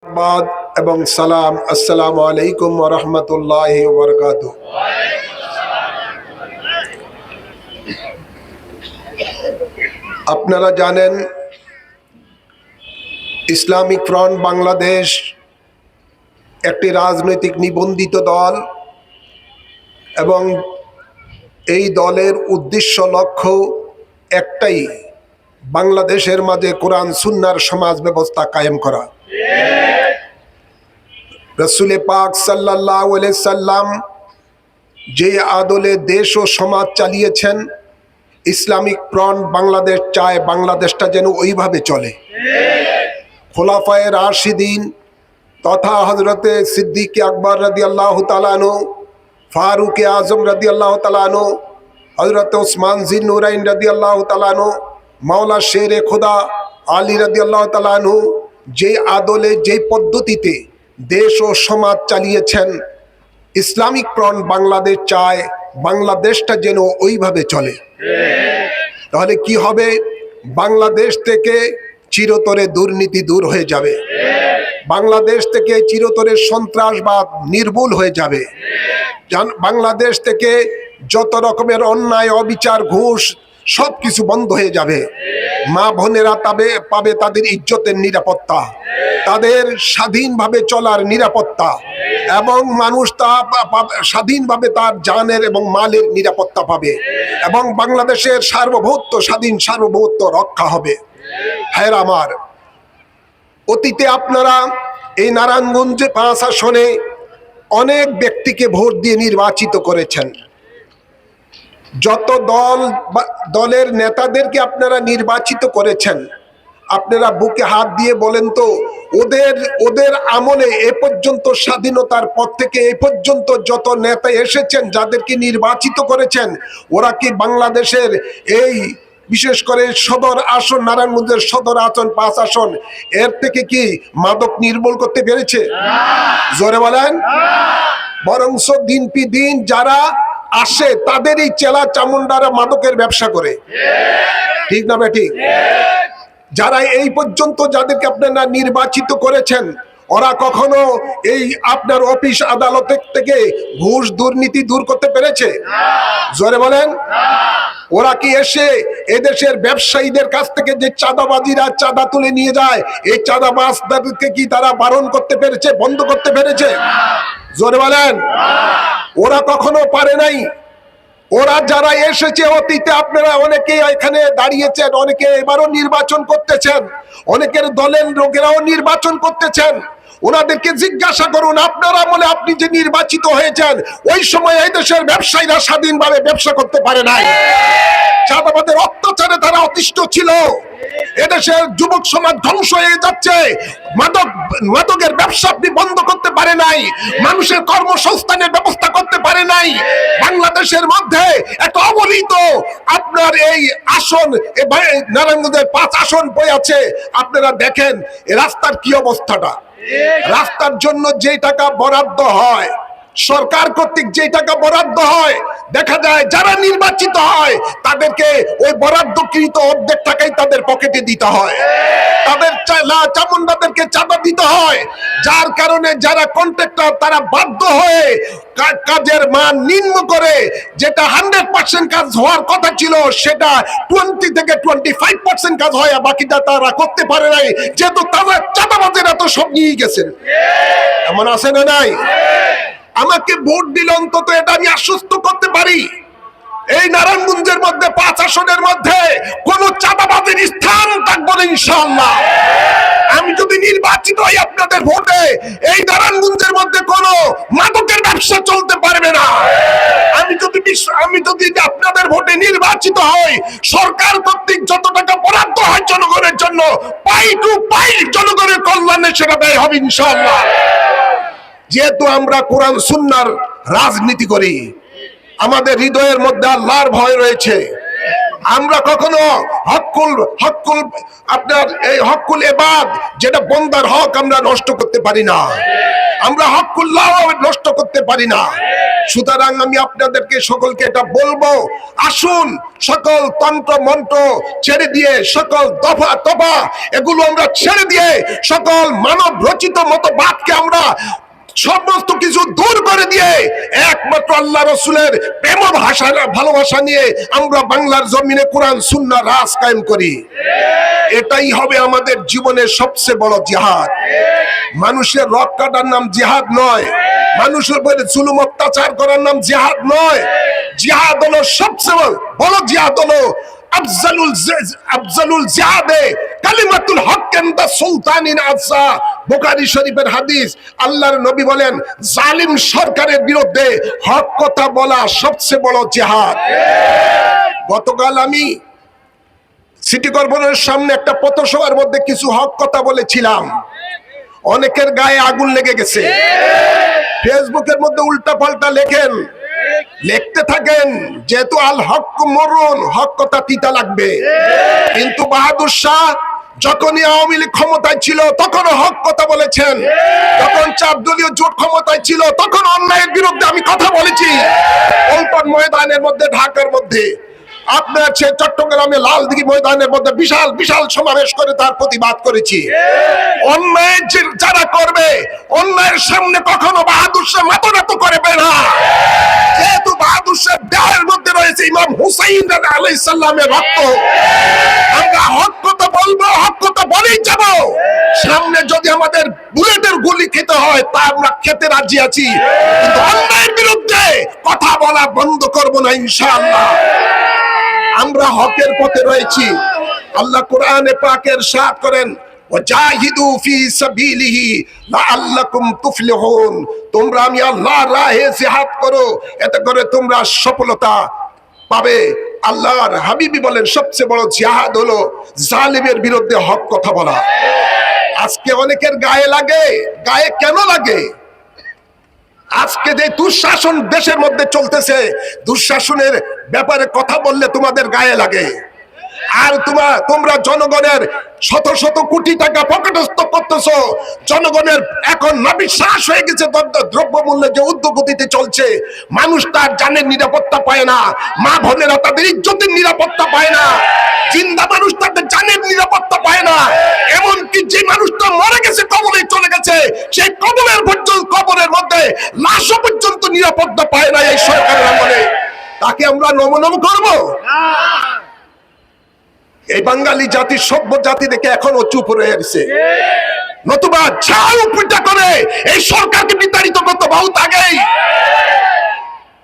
বাদ এবং সালাম, আসসালামু আলাইকুম ওয়া রাহমাতুল্লাহি ওয়া বারাকাতুহু। আপনারা জানেন ইসলামিক ফ্রন্ট বাংলাদেশ একটি রাজনৈতিক নিবন্ধিত দল এবং এই দলের উদ্দেশ্য লক্ষ্য একটাই, বাংলাদেশের মাঝে কোরআন সুন্নাহর সমাজ ব্যবস্থা কায়েম করা। রাসূল পাক সাল্লাল্লাহু আলাইহি সাল্লাম যে আদলে দেশ ও সমাজ চালিয়েছেন, ইসলামিক ফ্রন্ট বাংলাদেশ চায় বাংলাদেশটা যেন ওইভাবে চলে। খোলাফায়ে রাশিদিন তথা হযরতে সিদ্দিক আকবর রাদিয়াল্লাহু তাআলা আনহু, ফারুক আজম রাদিয়াল্লাহু তাআলা আনহু, হযরত ওসমান জিন্নুরাইন রাদিয়াল্লাহু তাআলা আনহু, মাওলা শেরে খোদা আলী রাদিয়াল্লাহু তাআলা আনহু যে আদলে যে পদ্ধতিতে দেশ ও সমাজ চালিয়েছেন, ইসলামিক ফ্রন্ট বাংলাদেশ চায় বাংলাদেশটা যেন ওইভাবে চলে। তাহলে কি হবে? বাংলাদেশ থেকে চিরতরে দুর্নীতি দূর হয়ে যাবে, বাংলাদেশ থেকে চিরতরে সন্ত্রাসবাদ নির্মূল হয়ে যাবে, বাংলাদেশ থেকে যত রকমের অন্যায় অবিচার ঘুষ সবকিছু বন্ধ হয়ে যাবে। মা বোনেরা পাবে তাদের ইজ্জতের নিরাপত্তা, তাদের স্বাধীনভাবে চলার নিরাপত্তা, এবং মানুষ তা স্বাধীনভাবে তার জানের এবং মালের নিরাপত্তা পাবে, এবং বাংলাদেশের সার্বভৌমত্ব, স্বাধীন সার্বভৌমত্ব রক্ষা হবে। হ্যাঁ আমার, অতীতে আপনারা এই নারায়ণগঞ্জে 5 আসনে অনেক ব্যক্তিকে ভোট দিয়ে নির্বাচিত করেছেন। যত দলের নেতাদেরকে আপনারা নির্বাচিত করেছেন, আপনারা বুকে হাত দিয়ে বলেন তো, ওদের আমলে এ পর্যন্ত, স্বাধীনতার পর থেকে এ পর্যন্ত যত নেতা এসেছেন, যাদেরকে নির্বাচিত করেছেন, ওরা কি বাংলাদেশের এই বিশেষ করে সদর আসন, নারায়ণগঞ্জের সদর আসন 5 আসন, এর থেকে কি মাদক নির্মূল করতে পেরেছে? জোরে বলেন। বরংস দিন পি দিন যারা আসে তাদেরই চেলা চামুন্ডারা মাদকের ব্যবসা করে। ঠিক না বেঠিক? যারা এই পর্যন্ত যাদেরকে আপনারা নির্বাচিত করেছেন, ওরা কখনো এই আপনার অফিস আদালত থেকে ঘুষ দুর্নীতি দূর করতে পেরেছে? জোরে বলেন। ওরা কি এসে এদেশের ব্যবসায়ীদের কাছ থেকে যে চাঁদাবাজিরা চাঁদা তুলে নিয়ে যায়, এই চাঁদাবাজদেরকে কি তারা বারণ করতে পেরেছে, বন্ধ করতে পেরেছে? জোরে বলেন। ওরা কখনো পারে নাই। ওরা যারা এসেছে অতীতে, আপনারা অনেকে এখানে দাঁড়িয়েছেন, অনেকে এবারও নির্বাচন করতেছেন, অনেকের দলের লোকেরাও নির্বাচন করতেছেন, ওনাদেরকে জিজ্ঞাসা করুন, আপনার আমলে আপনি যে নির্বাচিত হয়েছেন, ওই সময় এই দেশের ব্যবসায়ীরা স্বাধীনভাবে ব্যবসা করতে পারে নাই। চাঁদাবাদের অত্যাচারে তারা অতিষ্ঠ ছিল। এদেশের যুবক সমাজ ধ্বংস হয়ে যাচ্ছে। মাদকের ব্যবসা আপনি বন্ধ করতে পারে নাই, মানুষের কর্মসংস্থানের ব্যবস্থা করতে পারে নাই। বাংলাদেশের মধ্যে একটা অবহিত আপনার এই আসন, নারায়ণগঞ্জের 5 আসন বই আছে, আপনারা দেখেন এই রাস্তার কি অবস্থাটা। রাস্তার জন্য যে টাকা বরাদ্দ হয়, সরকার কর্তৃক যে টাকা বরাদ্দ হয়, দেখা যায় যারা নির্বাচিত হয় তাদেরকে ওই বরাদ্দকৃত অর্ধেক টাকাই তাদের পকেটে দিতে হয়, তাদের চামুন্ডাদেরকে চাঁদা দিতে হয়, যার কারণে যারা কন্ট্রাক্টর তারা বাধ্য হয়ে কাজের মান নিম্ন করে, যেটা 100% কাজ হওয়ার কথা ছিল সেটা 20 থেকে 25% কাজ হয়, বাকিটা তারা করতে পারে নাই, যেহেতু তারা চাঁদাবাজেরা তো সব নিয়ে গেছেন। এমন আছে না নাই? আমাকে ভোট দিলে অন্তত এটা আমি আশ্বস্ত করতে পারি, এই নারায়ণগঞ্জের মধ্যে 5 আসনের মধ্যে কোন চাঁদাবাজের স্থান থাকবে না ইনশাআল্লাহ। আমি যদি নির্বাচিত হই আপনাদের ভোটে, এই নারায়ণগঞ্জের মধ্যে কোন মাদকের ব্যবসা চলতে পারবে না। আমি যদি আপনাদের ভোটে নির্বাচিত হই, সরকার কর্তৃক যত টাকা বরাদ্দ হয় জনগণের জন্য, পাই টু পাই জনগণের কল্যাণে সেটা ব্যয় হবে ইনশাআল্লাহ। যেহেতু আমরা কোরআন সুন্নাহর রাজনীতি করি, আমাদের হৃদয়ের মধ্যে আল্লাহর ভয় রয়েছে, আমরা কখনো হকুল ইবাদ, যেটা বান্দার হক, আমরা নষ্ট করতে পারি না, আমরা হকুল্লাহ নষ্ট করতে পারি না। সুতরাং আমি আপনাদেরকে সকলকে এটা বলবো, আসুন সকল তন্ত্র মন্ত্র ছেড়ে দিয়ে, সকল দফা তফা এগুলো আমরা ছেড়ে দিয়ে, সকল মানব রচিত মতবাদকে আমরা সমস্ত কিছু দূর করে দিয়ে একমাত্র আল্লাহ রসুলের প্রেম ভালোবাসা নিয়ে আমরা বাংলার জমিনে কোরআন সুন্নাহ রাজ কায়েম করি। এটাই হবে আমাদের জীবনের সবচেয়ে বড় জিহাদ। মানুষের রক কাটার নাম জিহাদ নয়, মানুষের উপরে জুলুম অত্যাচার করার নাম জিহাদ নয়। জিহাদ হলো সবচেয়ে বড় জিহাদ হলো আফজালুল জিহাদে কালিমাতুল হক ইনদা সুলতানিন আযা। বুখারী শরীফের হাদিস, আল্লাহর নবী বলেন জালিম সরকারের বিরুদ্ধে হক কথা বলা সবচেয়ে বড় জিহাদ। গতকাল আমি সিটি কর্পোরেশনের সামনে একটা পথসভার মধ্যে কিছু হক কথা বলেছিলাম, অনেকের গায়ে আগুন লেগে গেছে। ফেসবুকের মধ্যে উল্টা পাল্টা লেখেন, লিখতে থাকেন, যেহেতু আল হক মরুন, হক কথা তিতা লাগবে। কিন্তু বাহাদুর শাহ যখনই আওয়ামী লীগ ক্ষমতায় ছিল তখনও হক কথা বলেছেন, যখন 4 দলীয় জোট ক্ষমতায় ছিল তখন অন্যায়ের বিরুদ্ধে আমি কথা বলেছি। পল্টন ময়দানের মধ্যে, ঢাকার মধ্যে, আপনার চট্টগ্রামে লালদিঘি ময়দানের মধ্যে বিশাল বিশাল সমাবেশ করে তার প্রতিবাদ করেছি। অন্যায় যারা করবে, অন্যায়ের সামনে কখনো বাহাদুর শাহ মাথা নত করবে না। যেহেতু বাহাদুর শাহ দেহের মধ্যে রয়েছে ইমাম হুসাইন আলাইহিস সালামের রক্ত, আমরা হক কথা বলবো, হক কথা বলেই যাব। সামনে যদি আমাদের বুলেটের গুলি খেতে হয় তা আমরা খেতে রাজি আছি, কিন্তু অন্যায়ের বিরুদ্ধে কথা বলা বন্ধ করব না ইনশাআল্লাহ। আমরা হকের পথে রয়েছি। আল্লাহ কোরআনে পাকে ইরশাদ করেন, ওয়াজাহিদু ফি সাবিলিহি লাআল্লাকুম তুফলিহুন। তোমরা আমি আল্লাহর রাহে জিহাদ করো, এতে করে তোমরা সফলতা পাবে। আল্লাহর হাবিবি বলেন সবচেয়ে বড় জিহাদ হলো জালিমের বিরুদ্ধে হক কথা বলা। আজকে অনেকের গায়ে লাগে, গায়ে কেন লাগে? আজকে যে দুঃশাসন দেশের মধ্যে চলতেছে, দুঃশাসনের ব্যাপারে কথা বললে তোমাদের গায়ে লাগে। আর তোমরা জনগণের শত শত কোটি টাকা পকেটস্থ করতেছো। জনগণের এখন নাবিশ্বাস হয়ে গেছে, দ্রব্যমূল্যের যে ঊর্ধ্বগতিতে চলছে, মানুষ তার জানের নিরাপত্তা পায় না, মা বোনেরা তাদের ইজ্জতের নিরাপত্তা পায় না, জিন্দা মানুষ তাদের জানের নিরাপত্তা পায় না। এমনকি যে মানুষটা মরে গেছে, কবরে চলে গেছে, সেই কবরের মধ্যে লাশও পর্যন্ত নিরাপত্তা পায় না এই সরকারের আমলে। তাকে আমরা নমনম করবো? এই বাঙালি জাতি সভ্য জাতি দেখে এখনো চুপ রয়ে গেছে, নতুবা ঝাড়ু পিটা করে এই সরকারকে বিতাড়িত করতে বহুত আগেই।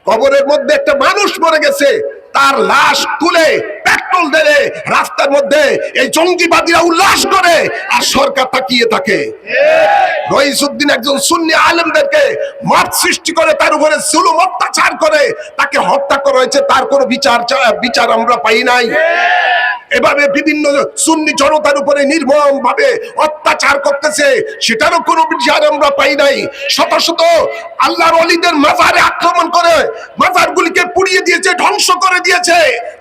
কবরের মধ্যে একটা মানুষ মরে গেছে, তার লাশ তুলে পেট্রোল ঢেলে রাস্তার মধ্যে এই জঙ্গিবাদীরা উল্লাস করে, আর সরকার তাকিয়ে থাকে। রইসউদ্দিন একজন সুন্নি আলেমদেরকে মত সৃষ্টি করে, তার উপরে জুলুম অত্যাচার করে তাকে হত্যা করা হয়েছে, তার কোনো বিচার আমরা পাই নাই। এভাবে বিভিন্ন সুন্নি জনতার উপরে নির্মম ভাবে অত্যাচার করতেছে, সেটারও কোনো বিচার আমরা পাই নাই। শত শত আল্লাহর ওলিদের মাজারে আক্রমণ করে মাজারগুলিকে পুড়িয়ে দিয়েছে, ধ্বংস করে দিয়েছে,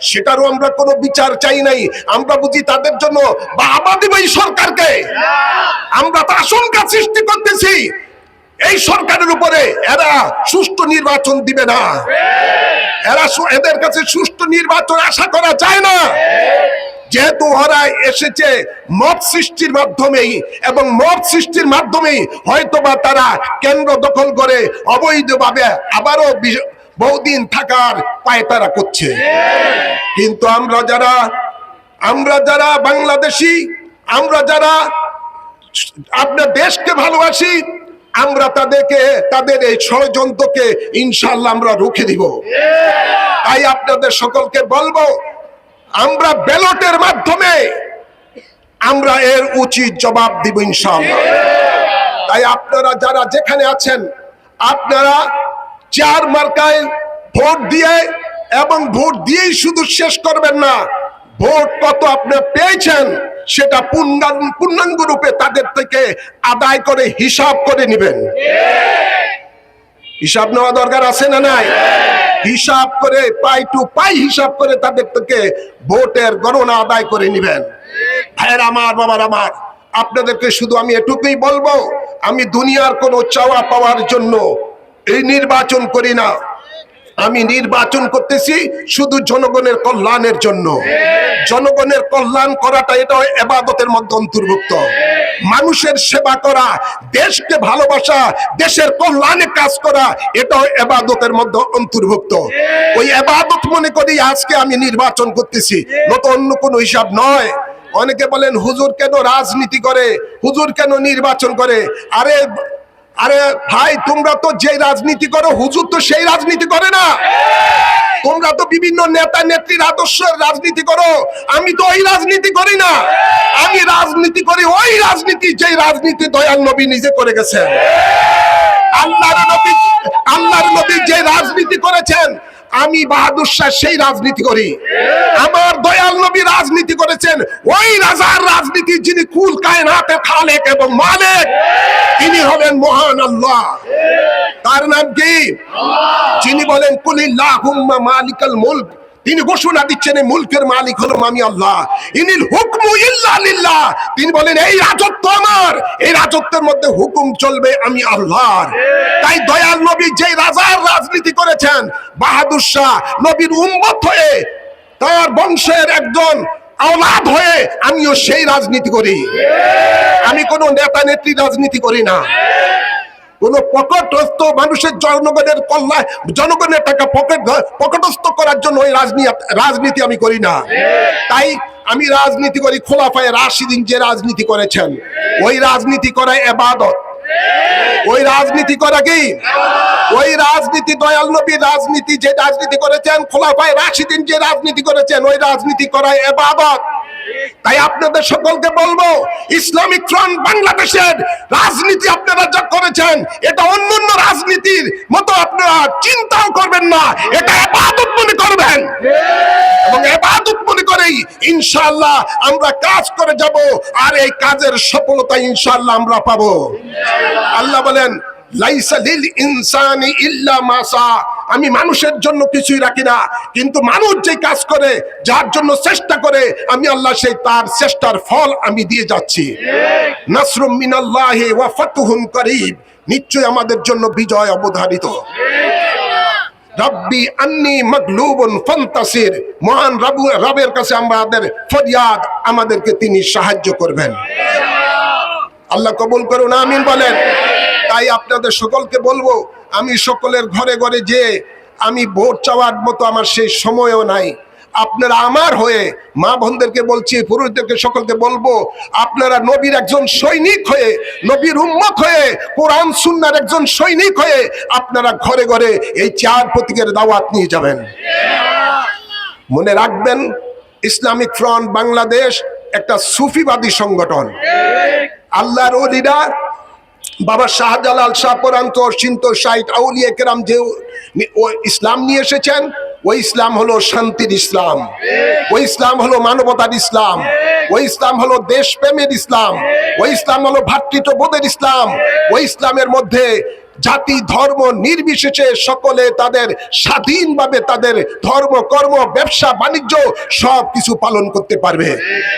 সেটারও আমরা কোনো বিচার চাই নাই। আমরা বুঝি তাদের জন্য বাহবা দেব এই সরকারকে? আমরা তো আশঙ্কা সৃষ্টি করতেছি এই সরকারের উপরে, এরা সুষ্ঠু নির্বাচন দিবে না, এদের কাছে সুষ্ঠু নির্বাচন আশা করা যায় না। যেহেতু ওরা এসেছে মত সৃষ্টির মাধ্যমেই, এবং মত সৃষ্টির মাধ্যমেই হয়তোবা তারা কেন্দ্র দখল করে অবৈধভাবে আবারও বহুদিন থাকার পায়তারা করছে। কিন্তু আমরা যারা বাংলাদেশি, আমরা যারা আপনার দেশকে ভালোবাসি, আমরা তাদের এই ষড়যন্ত্রকে ইনশাআল্লাহ আমরা রুখে দিব। তাই আপনাদের সকলকে বলবো, আমরা ব্যালটের মাধ্যমে আমরা এর উচিত জবাব দিব ইনশাআল্লাহ। তাই আপনারা যারা যেখানে আছেন, আপনারা 4 মার্কায় ভোট দিয়ে, এবং ভোট দিয়েই শুধু শেষ করবেন না, ভোট কত আপনি পেয়েছেন সেটা পূর্ণাঙ্গ রূপে তাদের থেকে আদায় করে হিসাব করে নেবেন। হিসাব নেওয়া দরকার আছে না নাই? হিসাব করে পাই টু পাই হিসাব করে তাদের থেকে ভোটের গণনা আদায় করে নেবেন। ভাইয়ের আমার, বাবার আমার, আপনাদেরকে শুধু আমি এটুকুই বলবো, আমি দুনিয়ার কোনো চাওয়া পাওয়ার জন্য এই নির্বাচন করি না। আমি নির্বাচন করতেছি শুধু জনগণের কল্যাণের জন্য। জনগণের কল্যাণ করাটা এটা ইবাদতের মধ্যে অন্তর্ভুক্ত। মানুষের সেবা করা, দেশকে ভালোবাসা, দেশের কল্যাণে কাজ করা, এটাও ইবাদতের মধ্যে অন্তর্ভুক্ত। ওই ইবাদত মনে করি আজকে আমি নির্বাচন করতেছি, নতুন অন্য কোনো হিসাব নয়। অনেকে বলেন হুজুর কেন রাজনীতি করে, হুজুর কেন নির্বাচন করে? আরে আরে ভাই, তোমরা তো যে রাজনীতি করো হুজুর তো সেই রাজনীতি করে না। তোমরা তো বিভিন্ন নেতা নেত্রীর আদর্শের রাজনীতি করো, আমি তো ওই রাজনীতি করি না। আমি রাজনীতি করি ওই রাজনীতি যে রাজনীতি দয়াল নবী নিজে করে গেছেন। আল্লাহর নবী যে রাজনীতি করেছেন, আমি বাহাদুর শাহ সেই রাজনীতি করি। আমার দয়াল নবী রাজনীতি করেছেন ওই রাজার রাজনীতি, যিনি কুল কায়নাতের খালেক এবং মালিক, তিনি হলেন মহান আল্লাহ। তার নাম কি? যিনি বলেন কুলিল্লাহুম্মা মালিকাল মুলক, তিনি ঘোষণা দিচ্ছেন এই মুলকের মালিক হলো আমি আল্লাহ। ইনিল হুকমু ইল্লা লিল্লাহ, তিনি বলেন এই রাজত্ব আমার, এই রাজত্বের মধ্যে হুকুম চলবে আমি আল্লাহর। তাই দয়াল নবী যে রাজার রাজনীতি করেছেন, বাহাদুর শাহ নবীর উম্মত হয়ে, তার বংশের একজন আওলাদ হয়ে আমিও সেই রাজনীতি করি। আমি কোনো নেতা নেত্রী রাজনীতি করি না, কোন পকেটস্থ মানুষের জনগণের কল্যাণ, জনগণের টাকা পকেটস্থ করার জন্য ওই রাজনীতি আমি করি না। তাই আমি রাজনীতি করি খোলাফায়ে রাশিদিন যে রাজনীতি করেছেন, ওই রাজনীতি করা ইবাদত। ওই রাজনীতি করা কি? ওই রাজনীতি দয়াল নবী রাজনীতি যে রাজনীতি করেছেন, খোলাফায়ে রাশিদিন যে রাজনীতি করেছেন, ওই রাজনীতি করা ইবাদত। তাই আপনাদের সকলকে বলবো, ইসলামিক ফ্রন্ট বাংলাদেশের রাজনীতি আপনারা যা করেছেন, এটা অন্যান্য রাজনীতির মতো আপনারা চিন্তাও করবেন না, এটা ইবাদত মনে করবেন। এবং ইবাদত মনে করেই ইনশাআল্লাহ আমরা কাজ করে যাব, আর এই কাজের সফলতা ইনশাআল্লাহ আমরা পাবো। আল্লাহ বলেন লাইসা লিল ইনসানি ইল্লা মা সা, আমি মানুষের জন্য কিছুই রাখি না, কিন্তু মানুষ যে কাজ করে, যার জন্য চেষ্টা করে, আমি আল্লাহ সেই তার চেষ্টার ফল আমি দিয়ে যাচ্ছি। নাসরুম মিনাল্লাহি ওয়া ফাতহুন করিব, নিশ্চয় আমাদের জন্য বিজয় অবধারিত। রব্বি আন্নি মাগলুবুন ফান্তাসির, মহান রবের কাছে আমাদের ফরিয়াদ, আমাদেরকে তিনি সাহায্য করবেন। আল্লাহ কবুল করুন, আমিন বলেন। তাই আপনাদের সকলকে বলবো, আমি সকলের ঘরে ঘরে যে আমি ভোট চাওয়ার মতো আমার সেই সময়ও নাই। আপনারা আমার হয়ে, মা বোনদেরকে বলছি, পুরুষদেরকে সকলকে বলবো, আপনারা নবীর একজন সৈনিক হয়ে, নবীর উম্মত হয়ে, কোরআন সুন্নাহর একজন সৈনিক হয়ে আপনারা ঘরে ঘরে এই চার প্রতীকের দাওয়াত নিয়ে যাবেন। মনে রাখবেন, ইসলামিক ফ্রন্ট বাংলাদেশ একটা সুফিবাদী সংগঠন। আল্লাহর ওলিরা, বাবা শাহজালাল, শাহপরান্ত, সিন্তর, শাইখ, আউলিয়া কেরাম যে ইসলাম নিয়ে এসেছেন, ওই ইসলাম হলো শান্তির ইসলাম, ওই ইসলাম হলো মানবতার ইসলাম, ওই ইসলাম হলো দেশপ্রেমের ইসলাম, ওই ইসলাম হলো ভ্রাতৃত্ববোধের ইসলাম। ওই ইসলামের মধ্যে জাতি ধর্ম নির্বিশেষে সকলে তাদের স্বাধীনভাবে তাদের ধর্ম, কর্ম, ব্যবসা, বাণিজ্য সব কিছু পালন করতে পারবে।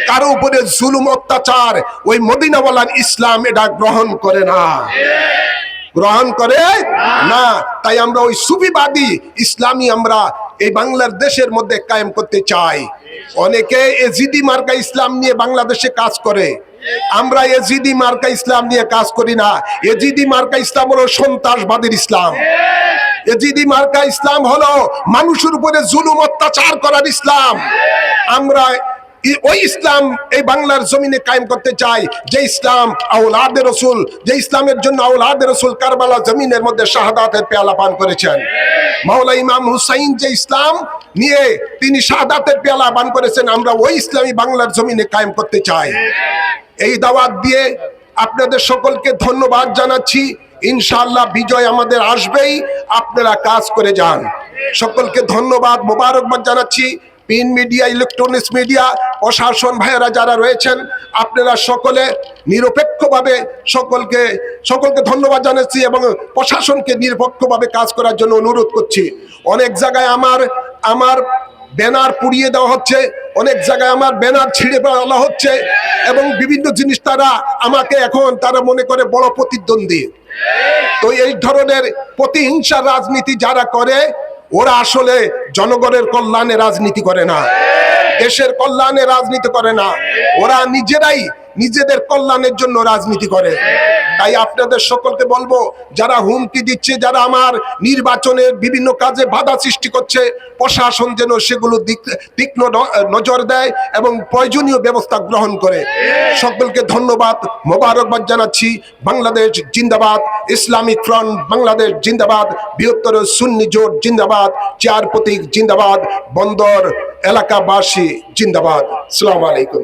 কারো উপরে জুলুম, অত্যাচার ওই মদিনাওয়ালার ইসলাম এটা গ্রহণ করে না, গ্রহণ করে না। তাই আমরা ওই সুফিবাদী ইসলামী আমরা এই বাংলার দেশের মধ্যে কায়েম করতে চাই। অনেকে এজিদি মার্কা ইসলাম নিয়ে বাংলাদেশে কাজ করে, আমরা এজিদি মার্কা ইসলাম নিয়ে কাজ করি না। এজিদি মার্কা ইসলাম হলো সন্ত্রাসবাদের ইসলাম। এজিদি মার্কা ইসলাম হলো মানুষের উপরে জুলুম অত্যাচার করার ইসলাম। আমরা ওই ইসলাম এই বাংলার জমিনে কায়েম করতে চাই, যে ইসলাম আওলাদে রসুল, যে ইসলামের জন্য আওলাদে রসুল কারবালা জমিনের মধ্যে শাহাদাতের পেয়ালা পান করেছেন। মাওলা ইমাম হুসাইন যে ইসলাম নিয়ে তিনি শাহাদাতের পেয়ালা পান করেছেন, আমরা ওই ইসলামী বাংলার জমিনে কায়েম করতে চাই। এই দাওয়াত দিয়ে আপনাদের সকলকে ধন্যবাদ জানাচ্ছি। ইনশাআল্লাহ বিজয় আমাদের আসবেই, আপনারা কাজ করে যান। সকলকে ধন্যবাদ, মোবারকবাদ জানাচ্ছি। প্রিন্ট মিডিয়া, ইলেকট্রনিক্স মিডিয়া, প্রশাসন ভাইয়েরা যারা রয়েছেন, আপনারা সকলে নিরপেক্ষভাবে সকলকে ধন্যবাদ জানাচ্ছি এবং প্রশাসনকে নিরপেক্ষভাবে কাজ করার জন্য অনুরোধ করছি। অনেক জায়গায় আমার ব্যানার পুড়িয়ে দেওয়া হচ্ছে, অনেক জায়গায় আমার ব্যানার ছিঁড়ে ফেলা হচ্ছে এবং বিভিন্ন জিনিস আমাকে এখন তারা মনে করে বড় প্রতিদ্বন্দ্বী। তো এই ধরনের প্রতিহিংসার রাজনীতি যারা করে, ওরা আসলে জনগণের কল্যাণে রাজনীতি করে না, দেশের কল্যাণে রাজনীতি করে না, ওরা নিজেরাই নিজেদের কল্যাণের জন্য রাজনীতি করে। তাই আপনাদের সকলকে বলবো, যারা হুমকি দিচ্ছে, যারা আমার নির্বাচনের বিভিন্ন কাজে বাধা সৃষ্টি করছে, প্রশাসন যেন সেগুলো তীক্ষ্ণ নজর দেয় এবং প্রয়োজনীয় ব্যবস্থা গ্রহণ করে। সকলকে ধন্যবাদ, মোবারকবাদ জানাচ্ছি। বাংলাদেশ জিন্দাবাদ, ইসলামিক ফ্রন্ট বাংলাদেশ জিন্দাবাদ, বৃহত্তর সুন্নি জোট জিন্দাবাদ, চেয়ার প্রতীক জিন্দাবাদ, বন্দর এলাকাবাসী জিন্দাবাদ। আসসালামু আলাইকুম।